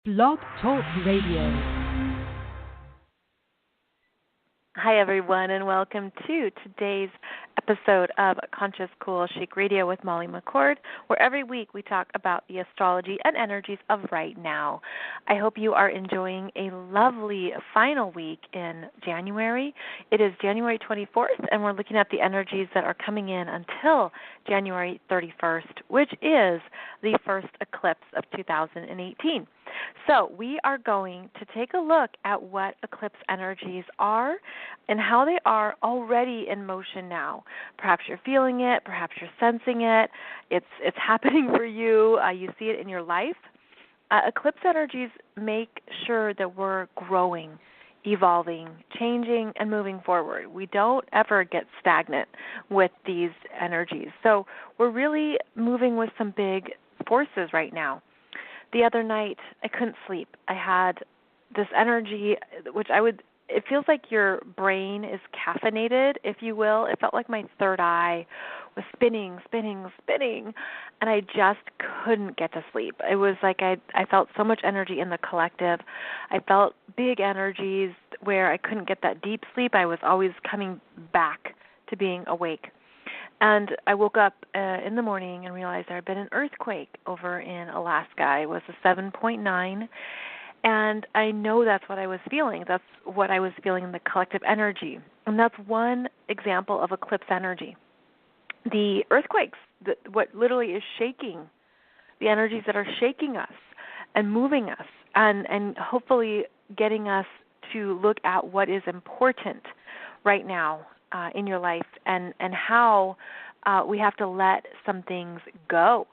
Blog Talk Radio. Hi, everyone, and welcome to today's episode of Conscious Cool Chic Radio with Molly McCord, where every week we talk about the astrology and energies of right now. I hope you are enjoying a lovely final week in January. It is January 24th, and we're looking at the energies that are coming in until January 31st, which is the first eclipse of 2018. So we are going to take a look at what eclipse energies are and how they are already in motion now. Perhaps you're feeling it, perhaps you're sensing it, it's happening for you, you see it in your life. Eclipse energies make sure that we're growing, evolving, changing, and moving forward. We don't ever get stagnant with these energies. So we're really moving with some big forces right now. The other night, I couldn't sleep. I had this energy, it feels like your brain is caffeinated, if you will. It felt like my third eye was spinning, and I just couldn't get to sleep. It was like I felt so much energy in the collective. I felt big energies where I couldn't get that deep sleep. I was always coming back to being awake. And I woke up in the morning and realized there had been an earthquake over in Alaska. It was a 7.9, and I know that's what I was feeling. That's what I was feeling in the collective energy. And that's one example of eclipse energy. The earthquakes, what literally is shaking, the energies that are shaking us and moving us and hopefully getting us to look at what is important right now in your life and how we have to let some things go,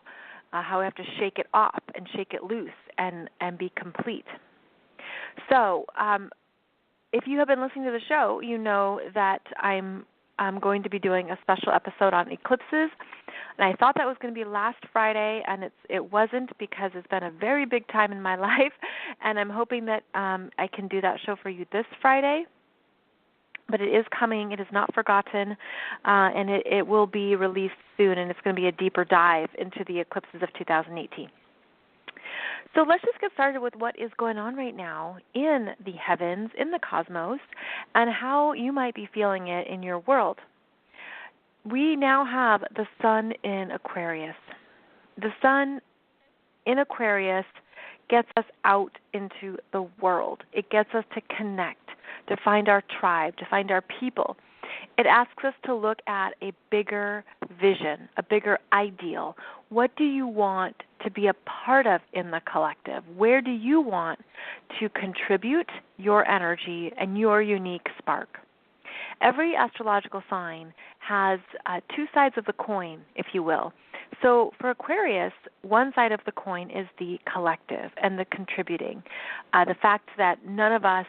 how we have to shake it off and shake it loose and be complete. So if you have been listening to the show, you know that I'm going to be doing a special episode on eclipses. And I thought that was going to be last Friday, and it wasn't because it's been a very big time in my life. And I'm hoping that I can do that show for you this Friday. But it is coming. It is not forgotten, and it will be released soon, and it's going to be a deeper dive into the eclipses of 2018. So let's just get started with what is going on right now in the heavens, in the cosmos, and how you might be feeling it in your world. We now have the sun in Aquarius. The sun in Aquarius gets us out into the world. It gets us to connect, to find our tribe, to find our people. It asks us to look at a bigger vision, a bigger ideal. What do you want to be a part of in the collective? Where do you want to contribute your energy and your unique spark? Every astrological sign has two sides of the coin, if you will. So for Aquarius, one side of the coin is the collective and the contributing. The fact that none of us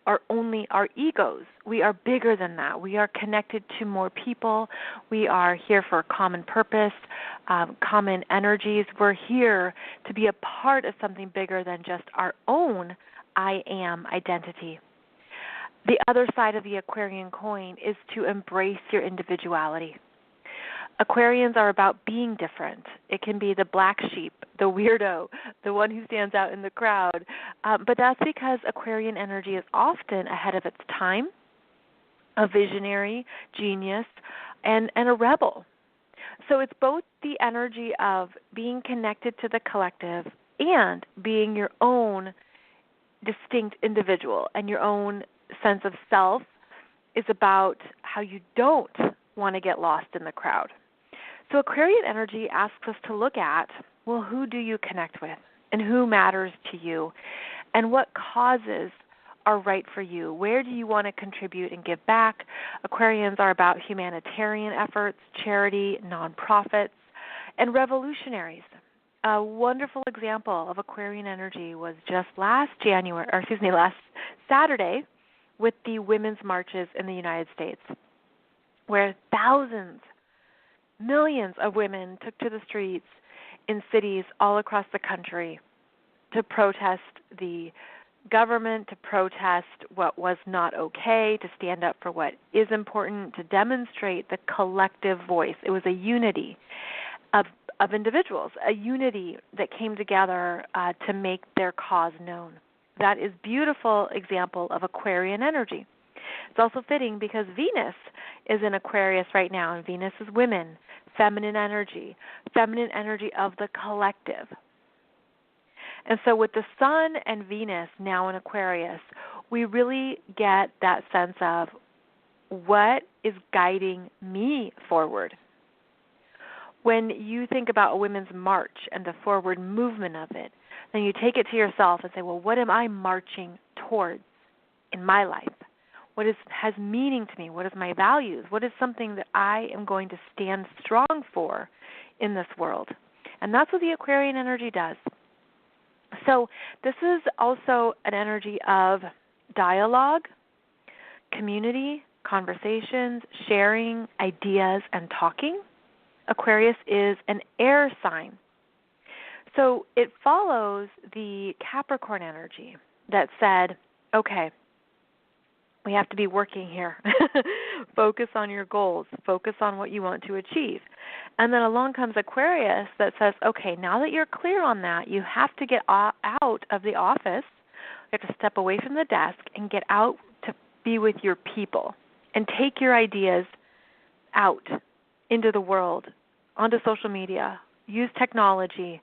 are only our egos. We are bigger than that. We are connected to more people. We are here for a common purpose, common energies. We're here to be a part of something bigger than just our own I am identity. The other side of the Aquarian coin is to embrace your individuality. Aquarians are about being different. It can be the black sheep, the weirdo, the one who stands out in the crowd. But that's because Aquarian energy is often ahead of its time, a visionary, genius, and a rebel. So it's both the energy of being connected to the collective and being your own distinct individual, and your own sense of self is about how you don't want to get lost in the crowd. So Aquarian energy asks us to look at, well, who do you connect with and who matters to you and what causes are right for you? Where do you want to contribute and give back? Aquarians are about humanitarian efforts, charity, nonprofits, and revolutionaries. A wonderful example of Aquarian energy was just last Saturday with the women's marches in the United States, where thousands, millions of women took to the streets in cities all across the country to protest the government, to protest what was not okay, to stand up for what is important, to demonstrate the collective voice. It was a unity. of individuals, a unity that came together to make their cause known. That is a beautiful example of Aquarian energy. It's also fitting because Venus is in Aquarius right now, and Venus is women, feminine energy of the collective. And so with the Sun and Venus now in Aquarius, we really get that sense of what is guiding me forward. When you think about a women's march and the forward movement of it, then you take it to yourself and say, well, what am I marching towards in my life? What has meaning to me? What is my values? What is something that I am going to stand strong for in this world? And that's what the Aquarian energy does. So this is also an energy of dialogue, community, conversations, sharing ideas, and talking. Aquarius is an air sign. So it follows the Capricorn energy that said, okay, we have to be working here. Focus on your goals. Focus on what you want to achieve. And then along comes Aquarius that says, okay, now that you're clear on that, you have to get out of the office. You have to step away from the desk and get out to be with your people and take your ideas out into the world, onto social media, use technology.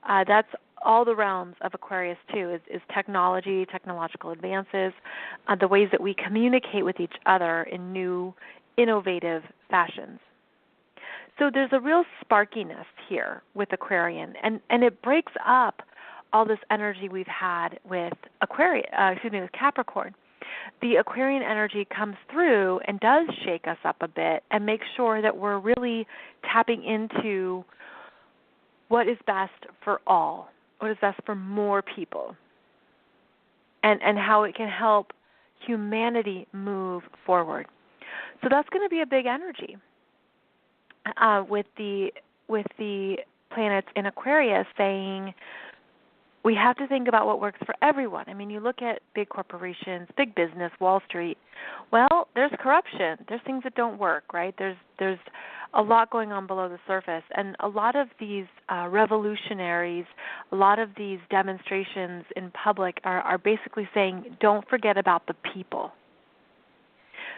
That's all the realms of Aquarius, too, is technology, technological advances, the ways that we communicate with each other in new, innovative fashions. So there's a real sparkiness here with Aquarian, and it breaks up all this energy we've had with with Capricorn. The Aquarian energy comes through and does shake us up a bit and make sure that we're really tapping into what is best for all, what is best for more people, and how it can help humanity move forward. So that's going to be a big energy with the planets in Aquarius saying we have to think about what works for everyone. I mean, you look at big corporations, big business, Wall Street. Well, there's corruption. There's things that don't work, right? There's a lot going on below the surface. And a lot of these revolutionaries, a lot of these demonstrations in public are basically saying, don't forget about the people.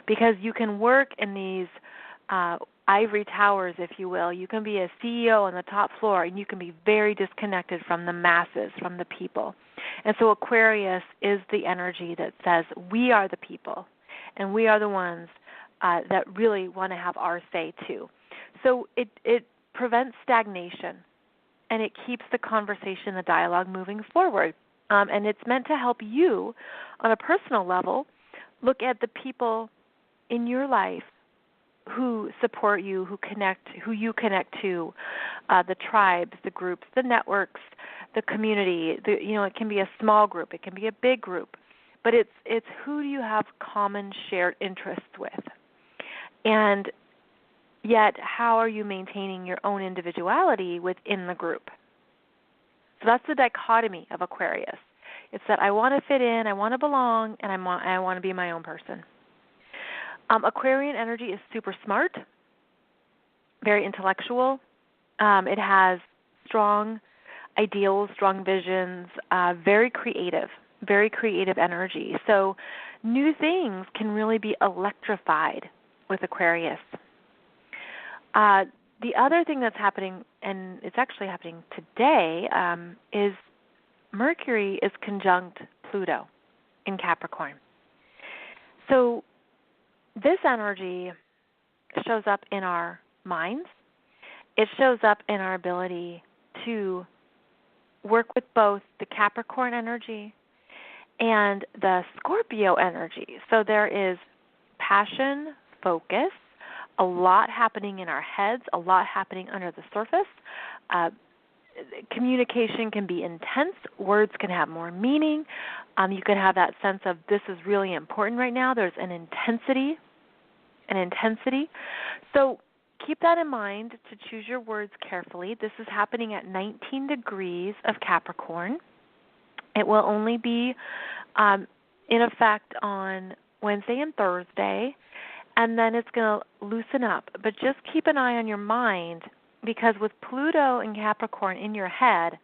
Because you can work in these ivory towers, if you will. You can be a CEO on the top floor, and you can be very disconnected from the masses, from the people. And so Aquarius is the energy that says we are the people, and we are the ones that really want to have our say too. So it prevents stagnation, and it keeps the conversation, the dialogue moving forward. And it's meant to help you on a personal level look at the people in your life who support you, who you connect to, the tribes, the groups, the networks, the community. It can be a small group, it can be a big group, but it's who do you have common shared interests with, and yet how are you maintaining your own individuality within the group? So that's the dichotomy of Aquarius. It's that I want to fit in, I want to belong, and I want to be my own person. Aquarian energy is super smart, very intellectual. It has strong ideals, strong visions, very creative energy. So new things can really be electrified with Aquarius. The other thing that's happening, and it's actually happening today, is Mercury is conjunct Pluto in Capricorn. So this energy shows up in our minds. It shows up in our ability to work with both the Capricorn energy and the Scorpio energy. So there is passion, focus, a lot happening in our heads, a lot happening under the surface. Communication can be intense. Words can have more meaning. You can have that sense of this is really important right now. There's an intensity. So keep that in mind to choose your words carefully. This is happening at 19 degrees of Capricorn. It will only be in effect on Wednesday and Thursday, and then it's going to loosen up. But just keep an eye on your mind because with Pluto and Capricorn in your head,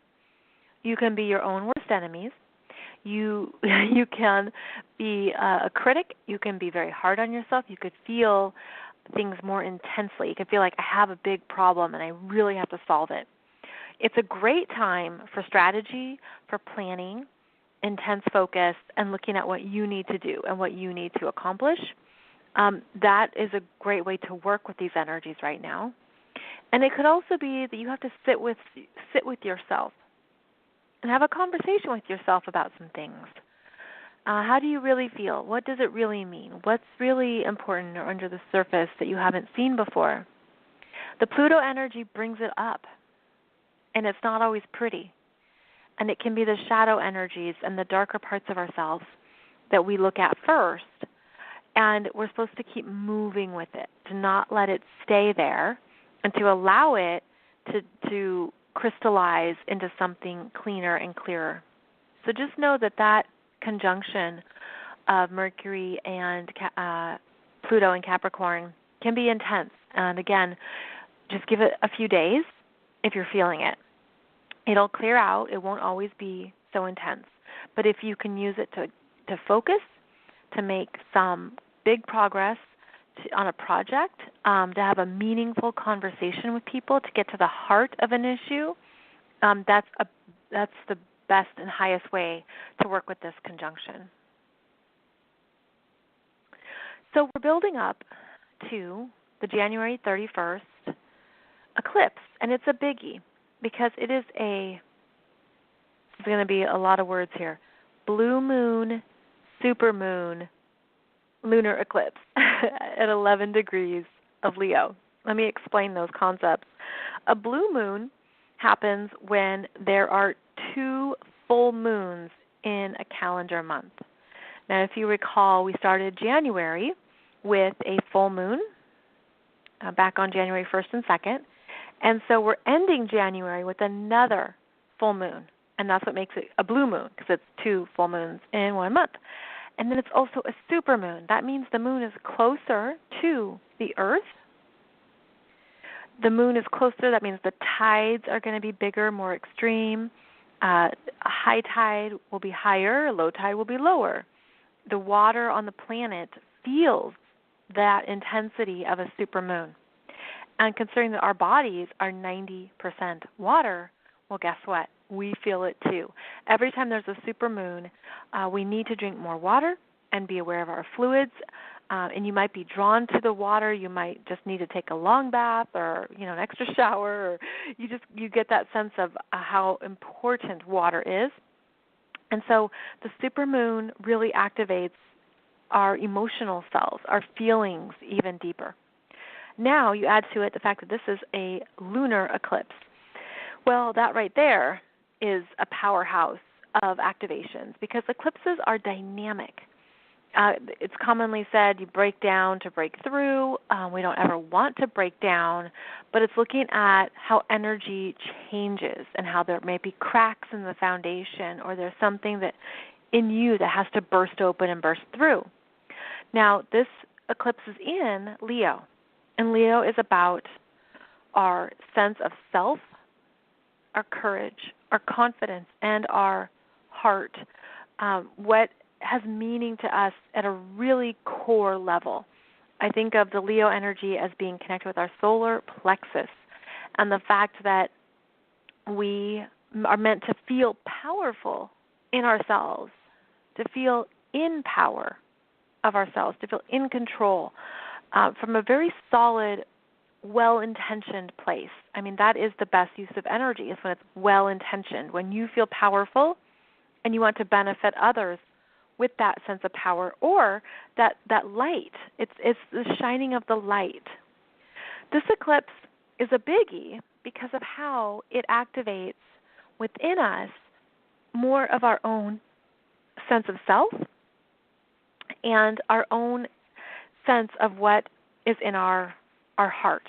you can be your own worst enemies. You can be a critic. You can be very hard on yourself. You could feel things more intensely. You can feel like, I have a big problem and I really have to solve it. It's a great time for strategy, for planning, intense focus, and looking at what you need to do and what you need to accomplish. That is a great way to work with these energies right now. And it could also be that you have to sit with yourself and have a conversation with yourself about some things. How do you really feel? What does it really mean? What's really important or under the surface that you haven't seen before? The Pluto energy brings it up, and it's not always pretty. And it can be the shadow energies and the darker parts of ourselves that we look at first, and we're supposed to keep moving with it, to not let it stay there, and to allow it to crystallize into something cleaner and clearer. So just know that conjunction of Mercury and Pluto and Capricorn can be intense. And again, just give it a few days if you're feeling it. It'll clear out. It won't always be so intense. But if you can use it to focus, to make some big progress on a project, to have a meaningful conversation with people, to get to the heart of an issue, that's the best and highest way to work with this conjunction. So we're building up to the January 31st eclipse, and it's a biggie because there's going to be a lot of words here. Blue moon, supermoon, lunar eclipse at 11 degrees of Leo. Let me explain those concepts. A blue moon happens when there are 2 full moons in a calendar month. Now, if you recall, we started January with a full moon back on January 1st and 2nd. And so we're ending January with another full moon. And that's what makes it a blue moon, because it's 2 full moons in 1 month. And then it's also a supermoon. That means the moon is closer to the Earth. The moon is closer. That means the tides are going to be bigger, more extreme. High tide will be higher. Low tide will be lower. The water on the planet feels that intensity of a supermoon. And considering that our bodies are 90% water, well, guess what? We feel it too. Every time there's a supermoon, we need to drink more water and be aware of our fluids. And you might be drawn to the water. You might just need to take a long bath or an extra shower. Or you get that sense of how important water is. And so the supermoon really activates our emotional selves, our feelings even deeper. Now you add to it the fact that this is a lunar eclipse. Well, that right there is a powerhouse of activations because eclipses are dynamic. It's commonly said you break down to break through. We don't ever want to break down, but it's looking at how energy changes and how there may be cracks in the foundation or there's something that in you that has to burst open and burst through. Now, this eclipse is in Leo, and Leo is about our sense of self, our courage, our confidence, and our heart, what has meaning to us at a really core level. I think of the Leo energy as being connected with our solar plexus and the fact that we are meant to feel powerful in ourselves, to feel in power of ourselves, to feel in control from a very solid, well-intentioned place. I mean, that is the best use of energy, is when it's well-intentioned, when you feel powerful and you want to benefit others with that sense of power or that light. It's the shining of the light. This eclipse is a biggie because of how it activates within us more of our own sense of self and our own sense of what is in our heart.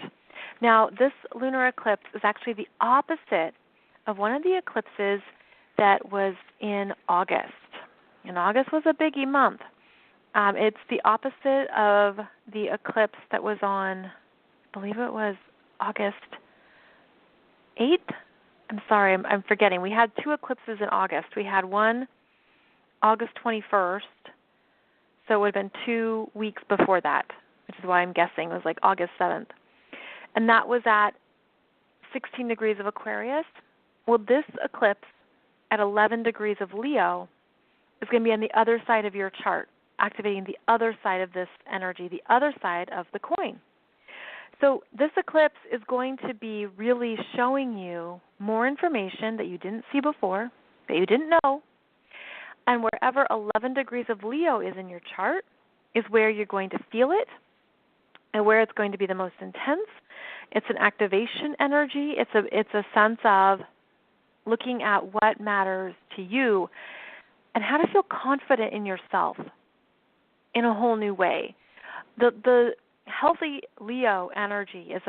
Now, this lunar eclipse is actually the opposite of one of the eclipses that was in August. And August was a biggie month. It's the opposite of the eclipse that was on, I believe it was August 8th? I'm sorry, I'm forgetting. We had 2 eclipses in August. We had one August 21st, so it would have been 2 weeks before that, which is why I'm guessing it was like August 7th. And that was at 16 degrees of Aquarius. Well, this eclipse at 11 degrees of Leo is going to be on the other side of your chart, activating the other side of this energy, the other side of the coin. So this eclipse is going to be really showing you more information that you didn't see before, that you didn't know. And wherever 11 degrees of Leo is in your chart is where you're going to feel it and where it's going to be the most intense. It's an activation energy. It's a sense of looking at what matters to you and how to feel confident in yourself in a whole new way. The healthy Leo energy is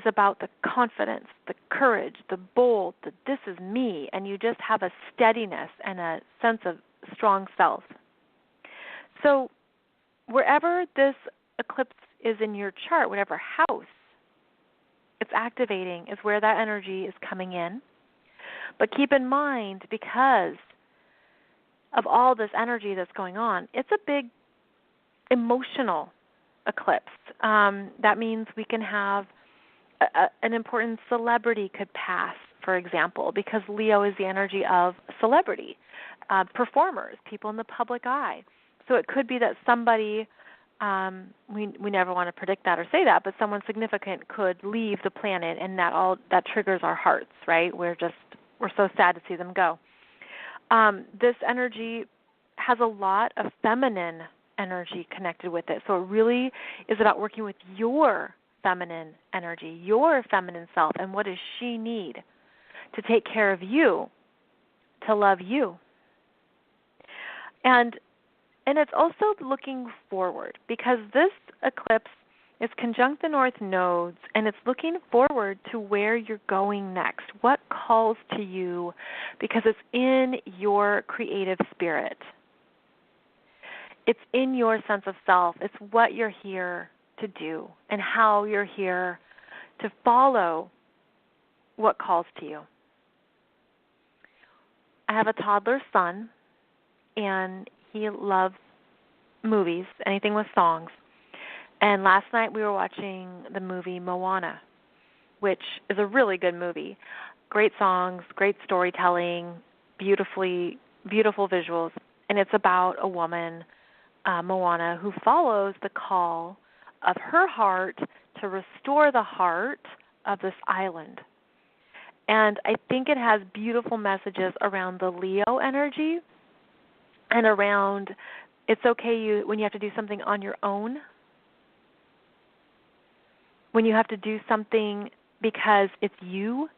about the confidence, the courage, the bold, the this is me, and you just have a steadiness and a sense of strong self. So wherever this eclipse is in your chart, whatever house it's activating is where that energy is coming in. But keep in mind, because of all this energy that's going on, it's a big emotional eclipse. That means we can have an important celebrity could pass, for example, because Leo is the energy of celebrity, performers, people in the public eye. So it could be that somebody, we never want to predict that or say that, but someone significant could leave the planet, and that triggers our hearts, right? We're so sad to see them go. This energy has a lot of feminine energy connected with it. So it really is about working with your feminine energy, your feminine self, and what does she need to take care of you, to love you. And it's also looking forward, because this eclipse is conjunct the north nodes, and it's looking forward to where you're going next, what calls to you, because it's in your creative spirit. It's in your sense of self. It's what you're here to do and how you're here to follow what calls to you. I have a toddler son, and he loves movies, anything with songs. And last night we were watching the movie Moana, which is a really good movie. Great songs, great storytelling, beautiful visuals. And it's about a woman, Moana, who follows the call of her heart to restore the heart of this island. And I think it has beautiful messages around the Leo energy and around it's okay when you have to do something on your own, when you have to do something because it's you,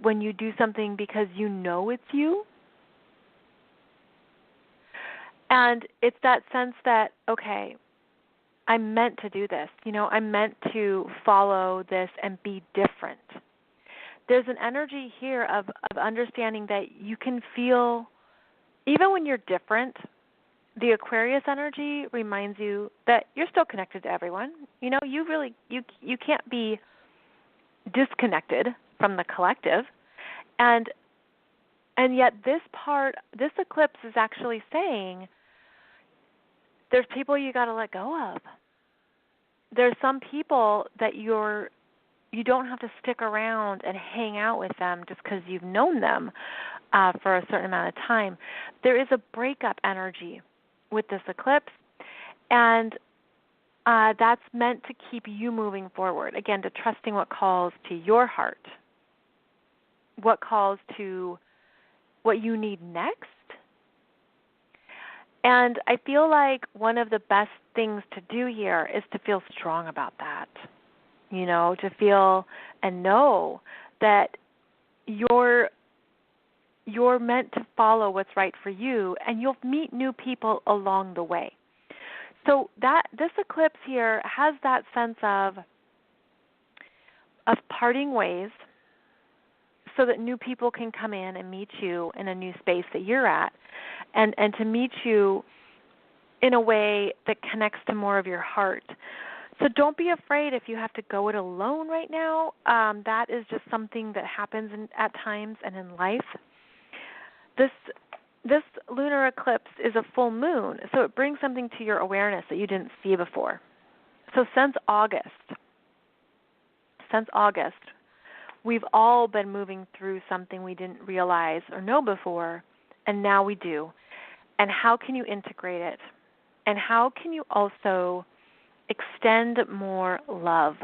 when you do something because you know it's you. And it's that sense that, okay, I'm meant to do this. I'm meant to follow this and be different. There's an energy here of understanding that you can feel, even when you're different, the Aquarius energy reminds you that you're still connected to everyone. You can't be disconnected from the collective. And yet this eclipse is actually saying there's people you got to let go of. There's some people that you don't have to stick around and hang out with them just because you've known them for a certain amount of time. There is a breakup energy with this eclipse, and that's meant to keep you moving forward. Again, to trusting what calls to your heart, what calls to what you need next. And I feel like one of the best things to do here is to feel strong about that, to feel and know that you're meant to follow what's right for you, and you'll meet new people along the way. So this eclipse here has that sense of parting ways so that new people can come in and meet you in a new space that you're at, and to meet you in a way that connects to more of your heart. So don't be afraid if you have to go it alone right now. That is just something that happens at times and in life. This lunar eclipse is a full moon, so it brings something to your awareness that you didn't see before. So since August, we've all been moving through something we didn't realize or know before, and now we do. And how can you integrate it? And how can you also extend more love?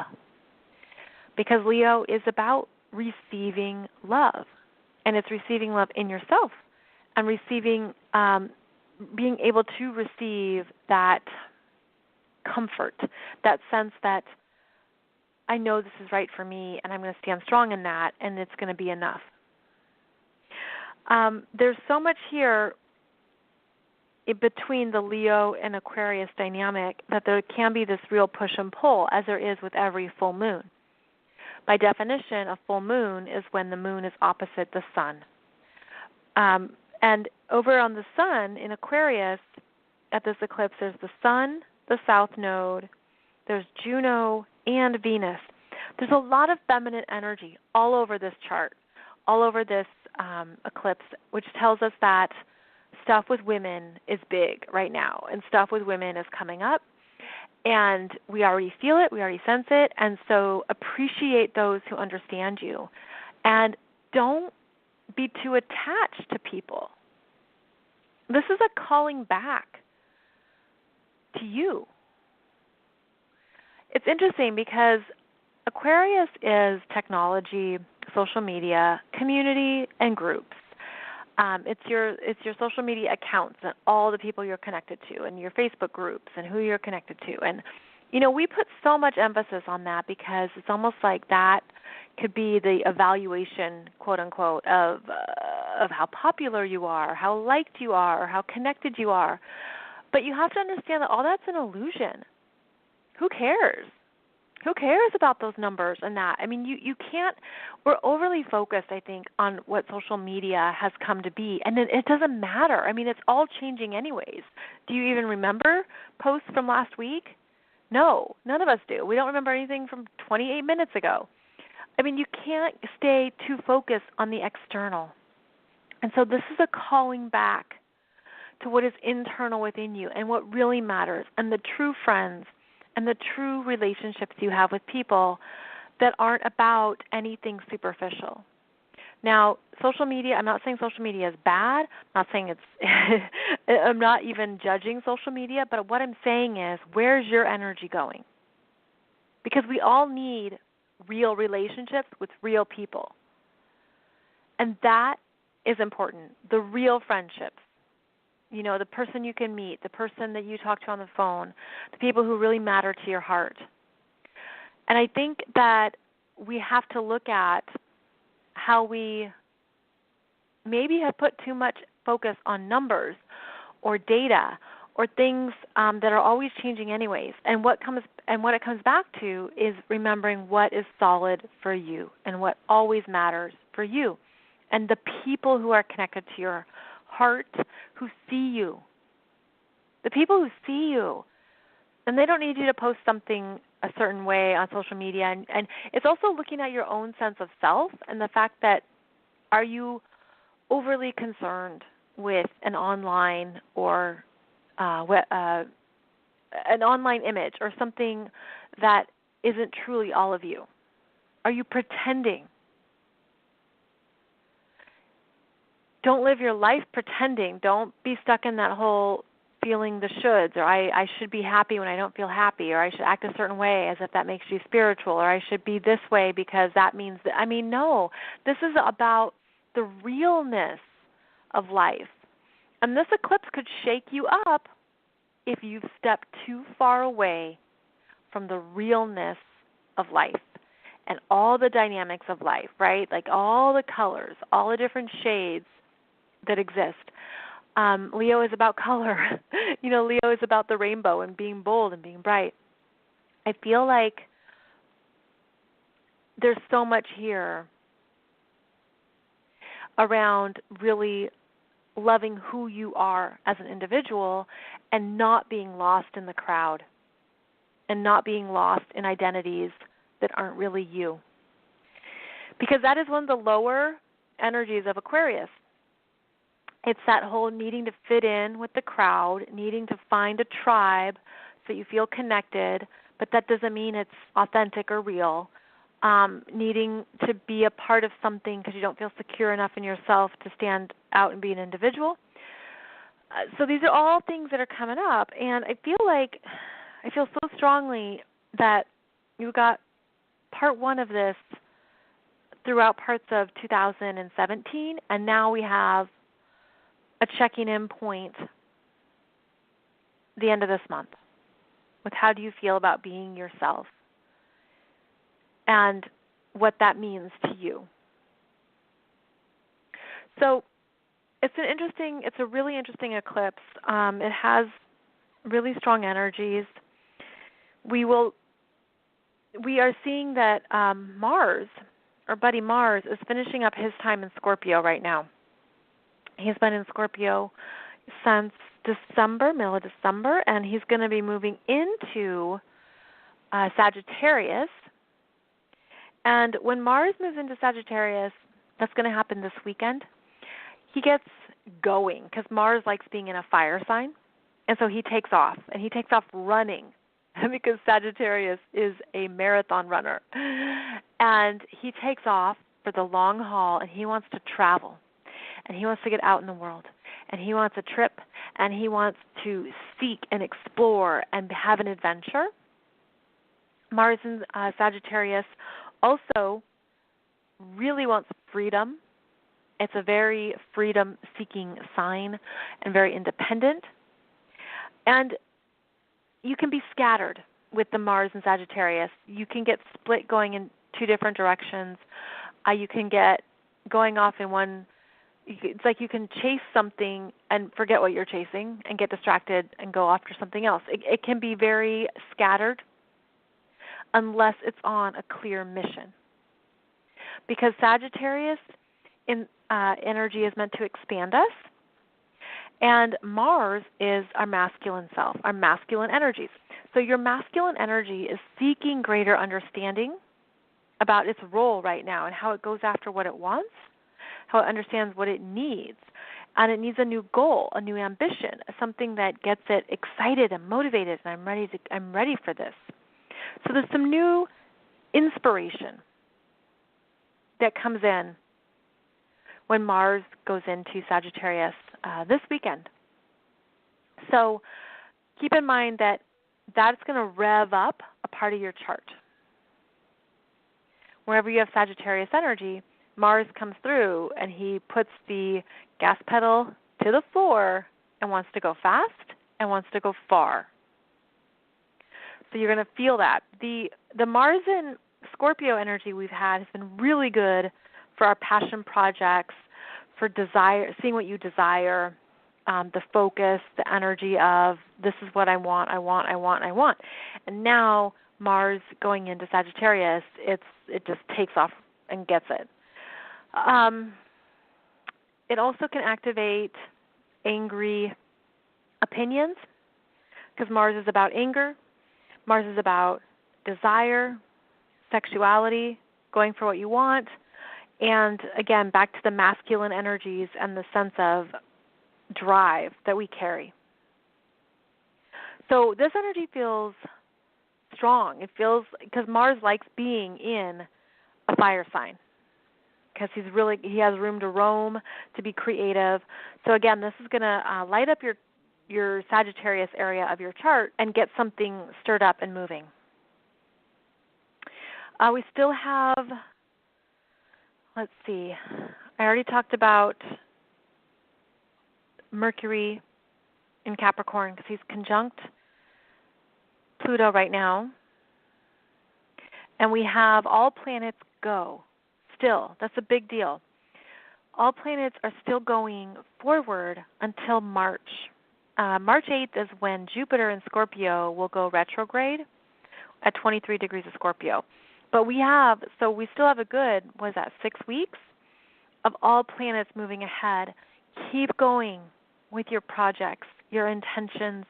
Because Leo is about receiving love, and it's receiving love in yourself and receiving, being able to receive that comfort, that sense that I know this is right for me and I'm going to stand strong in that and it's going to be enough. There's so much here between the Leo and Aquarius dynamic that there can be this real push and pull, as there is with every full moon. By definition, a full moon is when the moon is opposite the sun. And over on the sun in Aquarius, at this eclipse, there's the sun, the south node, there's Juno, and Venus. There's a lot of feminine energy all over this chart, all over this eclipse, which tells us that stuff with women is big right now, and stuff with women is coming up, and we already feel it, we already sense it, and so appreciate those who understand you, and don't be too attached to people. This is a calling back to you. It's interesting because Aquarius is technology, social media, community, and groups. It's your social media accounts and all the people you're connected to, and your Facebook groups and who you're connected to. And, we put so much emphasis on that because it's almost like that could be the evaluation, quote unquote, of how popular you are, how liked you are, or how connected you are. But you have to understand that all that's an illusion. Who cares? Who cares about those numbers and that? I mean, you can't, we're overly focused, I think, on what social media has come to be, and it doesn't matter. I mean, it's all changing anyways. Do you even remember posts from last week? No, none of us do. We don't remember anything from 28 minutes ago. I mean, you can't stay too focused on the external. And so this is a calling back to what is internal within you and what really matters, and the true friends and the true relationships you have with people that aren't about anything superficial. Now, social media, I'm not saying social media is bad. I'm not saying it's, I'm not even judging social media, but what I'm saying is, where's your energy going? Because we all need real relationships with real people. And that is important, the real friendships. The person you can meet, the person that you talk to on the phone, the people who really matter to your heart. And I think that we have to look at how we maybe have put too much focus on numbers or data or things that are always changing anyways. And what it comes back to is remembering what is solid for you and what always matters for you and the people who are connected to your heart, who see you. The people who see you. And they don't need you to post something a certain way on social media. And it's also looking at your own sense of self and the fact that, are you overly concerned with an online or an online image or something that isn't truly all of you? Are you pretending? Don't live your life pretending. Don't be stuck in that whole feeling the shoulds, or I should be happy when I don't feel happy, or I should act a certain way as if that makes you spiritual, or I should be this way because that means that. I mean, no. This is about the realness of life. And this eclipse could shake you up if you've stepped too far away from the realness of life and all the dynamics of life, right? Like all the colors, all the different shades that exist. Leo is about color. Leo is about the rainbow and being bold and being bright. I feel like there's so much here around really loving who you are as an individual and not being lost in the crowd and not being lost in identities that aren't really you. Because that is one of the lower energies of Aquarius. It's that whole needing to fit in with the crowd, needing to find a tribe so you feel connected, but that doesn't mean it's authentic or real. Needing to be a part of something because you don't feel secure enough in yourself to stand out and be an individual. So these are all things that are coming up, and I feel so strongly that you got part one of this throughout parts of 2017, and now we have a checking in point the end of this month with how do you feel about being yourself and what that means to you. So it's a really interesting eclipse. It has really strong energies. We are seeing that Mars, our buddy Mars, is finishing up his time in Scorpio right now. He's been in Scorpio since December, middle of December, and he's going to be moving into Sagittarius. And when Mars moves into Sagittarius, that's going to happen this weekend, he gets going because Mars likes being in a fire sign, and so he takes off, and he takes off running because Sagittarius is a marathon runner. And he takes off for the long haul, and he wants to travel. And he wants to get out in the world, and he wants a trip, and he wants to seek and explore and have an adventure. Mars in Sagittarius also really wants freedom. It's a very freedom-seeking sign and very independent. And you can be scattered with the Mars in Sagittarius. You can get split going in two different directions. You can get going off in one. It's like you can chase something and forget what you're chasing and get distracted and go after something else. It can be very scattered unless it's on a clear mission. Because Sagittarius energy is meant to expand us, and Mars is our masculine self, our masculine energies. So your masculine energy is seeking greater understanding about its role right now and how it goes after what it wants, how it understands what it needs. And it needs a new goal, a new ambition, something that gets it excited and motivated, and I'm ready for this. So there's some new inspiration that comes in when Mars goes into Sagittarius this weekend. So keep in mind that that's going to rev up a part of your chart. Wherever you have Sagittarius energy, Mars comes through and he puts the gas pedal to the floor and wants to go fast and wants to go far. So you're going to feel that. The Mars in Scorpio energy we've had has been really good for our passion projects, for desire, seeing what you desire, the focus, the energy of this is what I want. And now Mars going into Sagittarius, it just takes off and gets it. It also can activate angry opinions because Mars is about anger. Mars is about desire, sexuality, going for what you want, and again, back to the masculine energies and the sense of drive that we carry. So this energy feels strong. It feels, because Mars likes being in a fire sign, because he has room to roam, to be creative. So again, this is going to light up your Sagittarius area of your chart and get something stirred up and moving. We still have, let's see, I already talked about Mercury in Capricorn because he's conjunct Pluto right now. And we have all planets go still. That's a big deal. All planets are still going forward until March. March 8th is when Jupiter in Scorpio will go retrograde at 23 degrees of Scorpio. But we still have a good, 6 weeks of all planets moving ahead. Keep going with your projects, your intentions,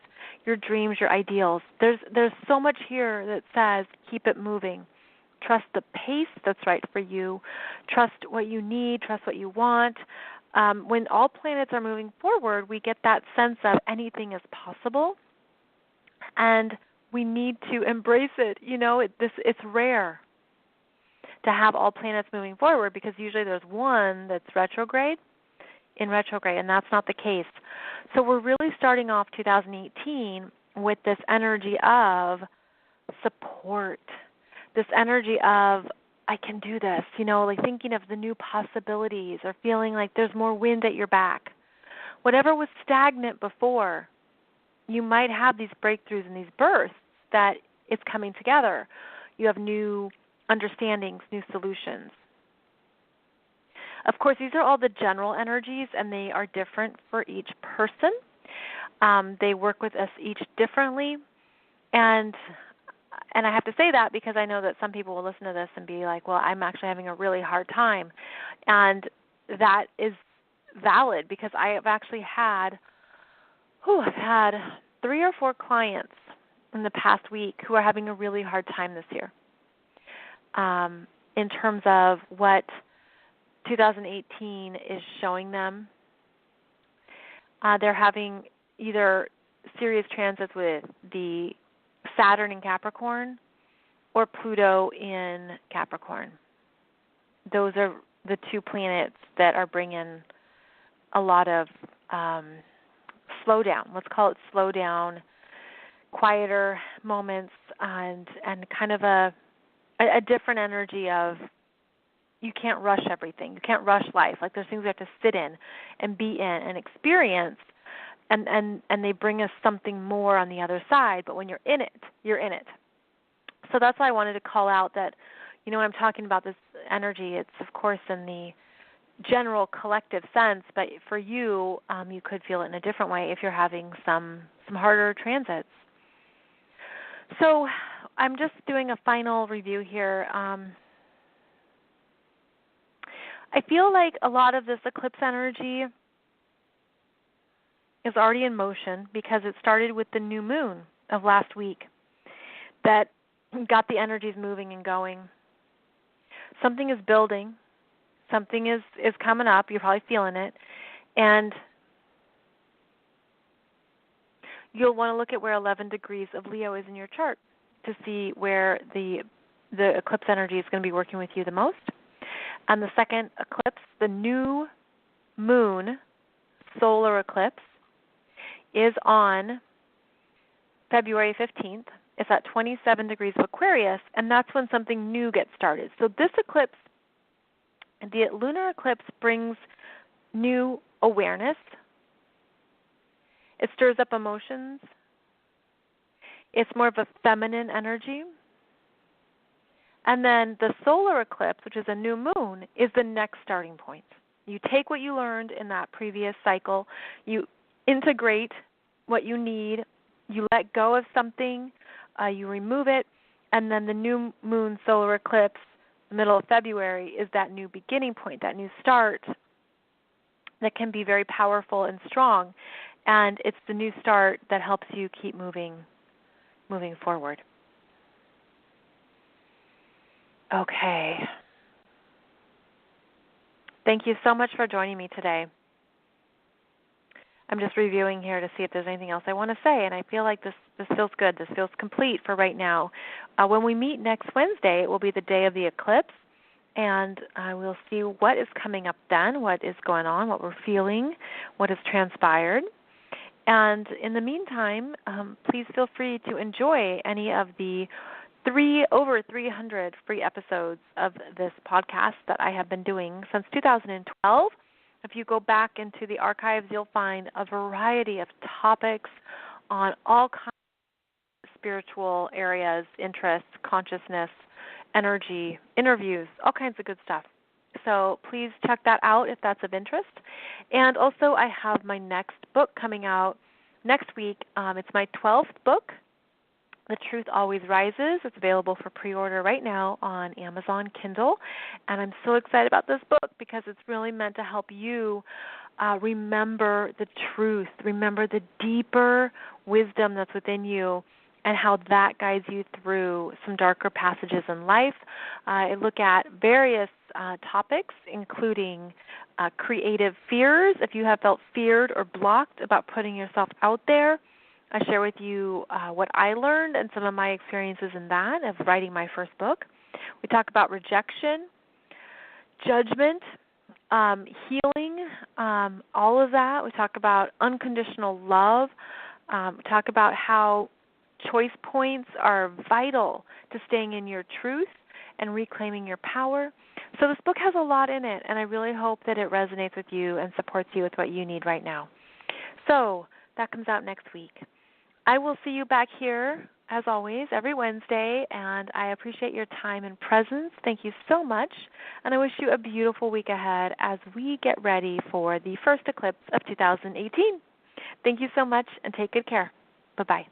your dreams, your ideals. There's so much here that says keep it moving. Trust the pace that's right for you. Trust what you need. Trust what you want. When all planets are moving forward, we get that sense of anything is possible, and we need to embrace it. It's rare to have all planets moving forward because usually there's one that's in retrograde, and that's not the case. So we're really starting off 2018 with this energy of support, this energy of I can do this, like thinking of the new possibilities or feeling like there's more wind at your back. Whatever was stagnant before, you might have these breakthroughs and these bursts that it's coming together. You have new understandings, new solutions. Of course, these are all the general energies, and they are different for each person. They work with us each differently, and I have to say that because I know that some people will listen to this and be like, well, I'm actually having a really hard time. And that is valid because I have actually I've had 3 or 4 clients in the past week who are having a really hard time this year in terms of what 2018 is showing them. They're having either serious transits with the Saturn in Capricorn or Pluto in Capricorn. Those are the 2 planets that are bringing a lot of slowdown. Let's call it slowdown, quieter moments, and kind of a different energy of you can't rush everything. You can't rush life. Like there's things we have to sit in and be in and experience. And they bring us something more on the other side, but when you're in it, you're in it. So that's why I wanted to call out that, when I'm talking about this energy, it's, of course, in the general collective sense, but for you, you could feel it in a different way if you're having some harder transits. So I'm just doing a final review here. I feel like a lot of this eclipse energy is already in motion because it started with the new moon of last week that got the energies moving and going. Something is building. Something is coming up. You're probably feeling it. And you'll want to look at where 11 degrees of Leo is in your chart to see where the eclipse energy is going to be working with you the most. And the second eclipse, the new moon solar eclipse, is on February 15th. It's at 27 degrees of Aquarius, and that's when something new gets started. So this eclipse, the lunar eclipse, brings new awareness. It stirs up emotions. It's more of a feminine energy. And then the solar eclipse, which is a new moon, is the next starting point. You take what you learned in that previous cycle, you integrate what you need, you let go of something, you remove it, and then the new moon solar eclipse, the middle of February, is that new beginning point, that new start that can be very powerful and strong. And it's the new start that helps you keep moving forward. Okay. Thank you so much for joining me today. I'm just reviewing here to see if there's anything else I want to say, and I feel like this feels good. This feels complete for right now. When we meet next Wednesday, it will be the day of the eclipse, and we'll see what is coming up then, what is going on, what we're feeling, what has transpired. And in the meantime, please feel free to enjoy any of the over 300 free episodes of this podcast that I have been doing since 2012. If you go back into the archives, you'll find a variety of topics on all kinds of spiritual areas, interests, consciousness, energy, interviews, all kinds of good stuff. So please check that out if that's of interest. And also I have my next book coming out next week. It's my 12th book, The Truth Always Rises. It's available for pre-order right now on Amazon Kindle. And I'm so excited about this book because it's really meant to help you remember the truth. Remember the deeper wisdom that's within you and how that guides you through some darker passages in life. I look at various topics, including creative fears. If you have felt feared or blocked about putting yourself out there, I share with you what I learned and some of my experiences in that of writing my first book. We talk about rejection, judgment, healing, all of that. We talk about unconditional love. We talk about how choice points are vital to staying in your truth and reclaiming your power. So this book has a lot in it, and I really hope that it resonates with you and supports you with what you need right now. So that comes out next week. I will see you back here, as always, every Wednesday, and I appreciate your time and presence. Thank you so much, and I wish you a beautiful week ahead as we get ready for the first eclipse of 2018. Thank you so much, and take good care. Bye-bye.